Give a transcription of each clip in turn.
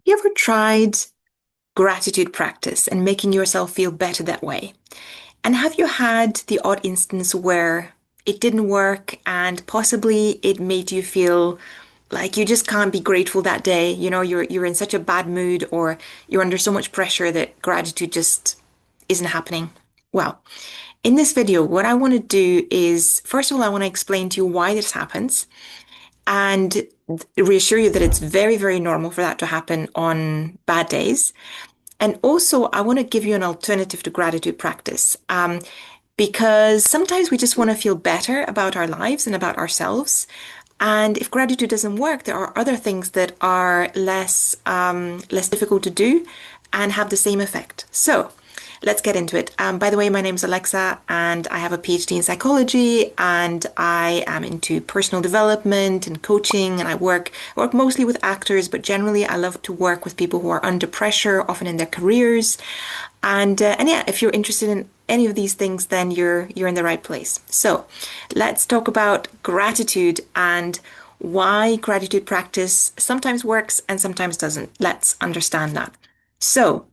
You ever tried gratitude practice and making yourself feel better that way? And have you had the odd instance where it didn't work and possibly it made you feel like you just can't be grateful that day? You know, you're in such a bad mood or you're under so much pressure that gratitude just isn't happening. Well, in this video, what I want to do is, first of all, I want to explain to you why this happens and reassure you that it's very, very normal for that to happen on bad days. And also, I want to give you an alternative to gratitude practice because sometimes we just want to feel better about our lives and about ourselves. And if gratitude doesn't work, there are other things that are less difficult to do and have the same effect. So let's get into it. By the way, my name is Alexa, and I have a PhD in psychology, and I am into personal development and coaching, and I work mostly with actors, but generally I love to work with people who are under pressure, often in their careers. And yeah, if you're interested in any of these things, then you're in the right place. So let's talk about gratitude and why gratitude practice sometimes works and sometimes doesn't. Let's understand that. So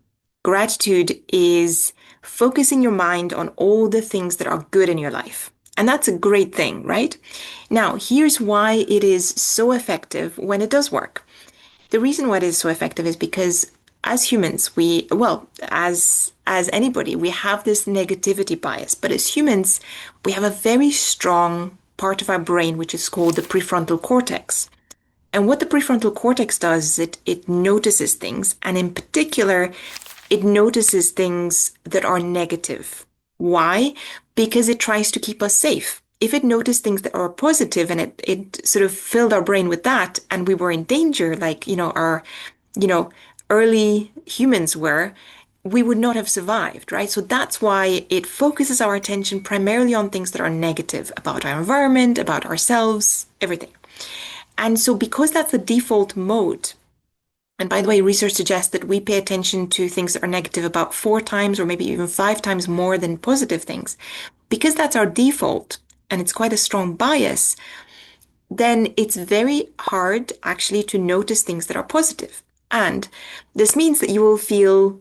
gratitude is focusing your mind on all the things that are good in your life. And that's a great thing, right? Now, here's why it is so effective when it does work. The reason why it is so effective is because as humans, as anybody, we have this negativity bias. But as humans, we have a very strong part of our brain, which is called the prefrontal cortex. And what the prefrontal cortex does is it notices things, and in particular, it notices things that are negative. Why? Because it tries to keep us safe. If it noticed things that are positive and it sort of filled our brain with that and we were in danger, like, you know, early humans were, we would not have survived, right? So that's why it focuses our attention primarily on things that are negative about our environment, about ourselves, everything. And so because that's the default mode, and by the way, research suggests that we pay attention to things that are negative about 4 times or maybe even 5 times more than positive things. Because that's our default and it's quite a strong bias, then it's very hard actually to notice things that are positive. And this means that you will feel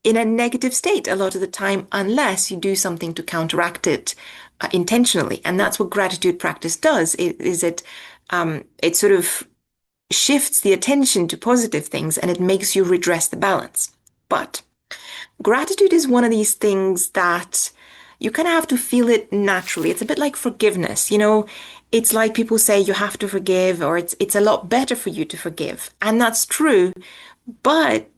in a negative state a lot of the time unless you do something to counteract it intentionally. And that's what gratitude practice does. It sort of shifts the attention to positive things and it makes you redress the balance. But gratitude is one of these things that you kind of have to feel it naturally. It's a bit like forgiveness. You know, it's like people say you have to forgive or it's a lot better for you to forgive. And that's true, but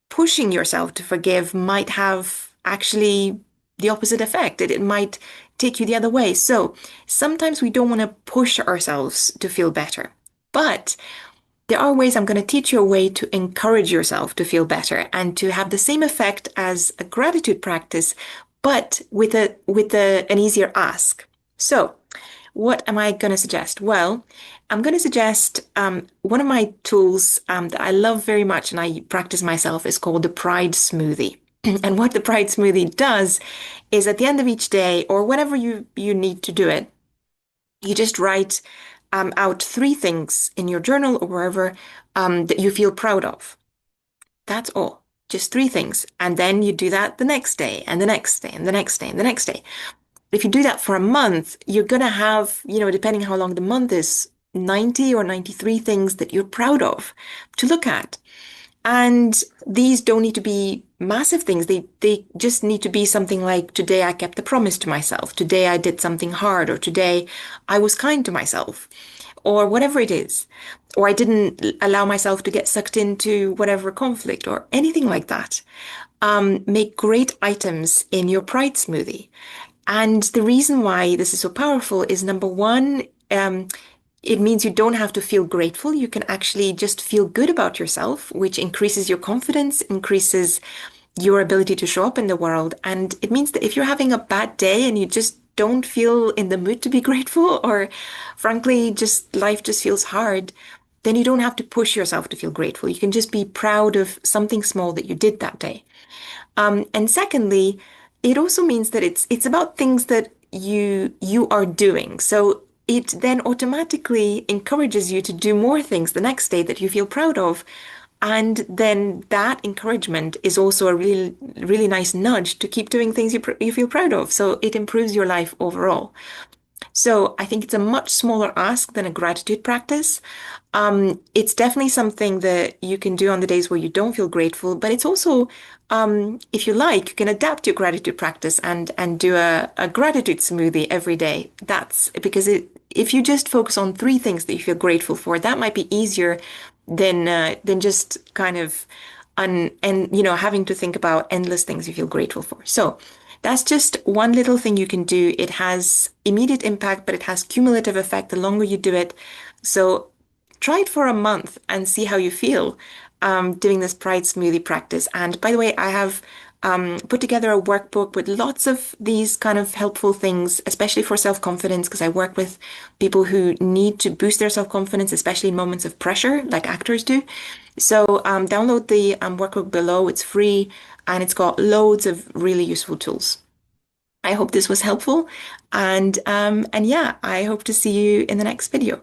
pushing yourself to forgive might have actually the opposite effect. It might take you the other way. So sometimes we don't want to push ourselves to feel better. But there are ways I'm going to teach you a way to encourage yourself to feel better and to have the same effect as a gratitude practice, but with an easier ask. So, what am I going to suggest? Well, I'm going to suggest one of my tools that I love very much and I practice myself is called the Pride Smoothie. And what the Pride Smoothie does is at the end of each day or whenever you need to do it, you just write out 3 things in your journal or wherever that you feel proud of. That's all. Just 3 things. And then you do that the next day and the next day and the next day and the next day. If you do that for a month, you're going to have, depending how long the month is, 90 or 93 things that you're proud of to look at. And these don't need to be massive things. They just need to be something like today I kept the promise to myself. Today I did something hard, or today I was kind to myself, or whatever it is. Or I didn't allow myself to get sucked into whatever conflict or anything like that. Make great items in your Pride smoothie. And the reason why this is so powerful is number one, it means you don't have to feel grateful. You can actually just feel good about yourself, which increases your confidence, increases your ability to show up in the world. And it means that if you're having a bad day and you just don't feel in the mood to be grateful, or frankly, just life just feels hard, then you don't have to push yourself to feel grateful. You can just be proud of something small that you did that day. And secondly, it also means that it's about things that you are doing. So it then automatically encourages you to do more things the next day that you feel proud of. And then that encouragement is also a really, really nice nudge to keep doing things you feel proud of. So it improves your life overall. So I think it's a much smaller ask than a gratitude practice. It's definitely something that you can do on the days where you don't feel grateful, but it's also, if you like, you can adapt your gratitude practice and do a gratitude smoothie every day. That's because if you just focus on three things that you feel grateful for, that might be easier than just kind of and having to think about endless things you feel grateful for. So that's just one little thing you can do. It has immediate impact, but it has cumulative effect the longer you do it. So try it for a month and see how you feel doing this Pride Smoothie practice. And by the way, I have put together a workbook with lots of these kind of helpful things, especially for self-confidence, because I work with people who need to boost their self-confidence, especially in moments of pressure, like actors do. So download the workbook below. It's free and it's got loads of really useful tools. I hope this was helpful, and yeah, I hope to see you in the next video.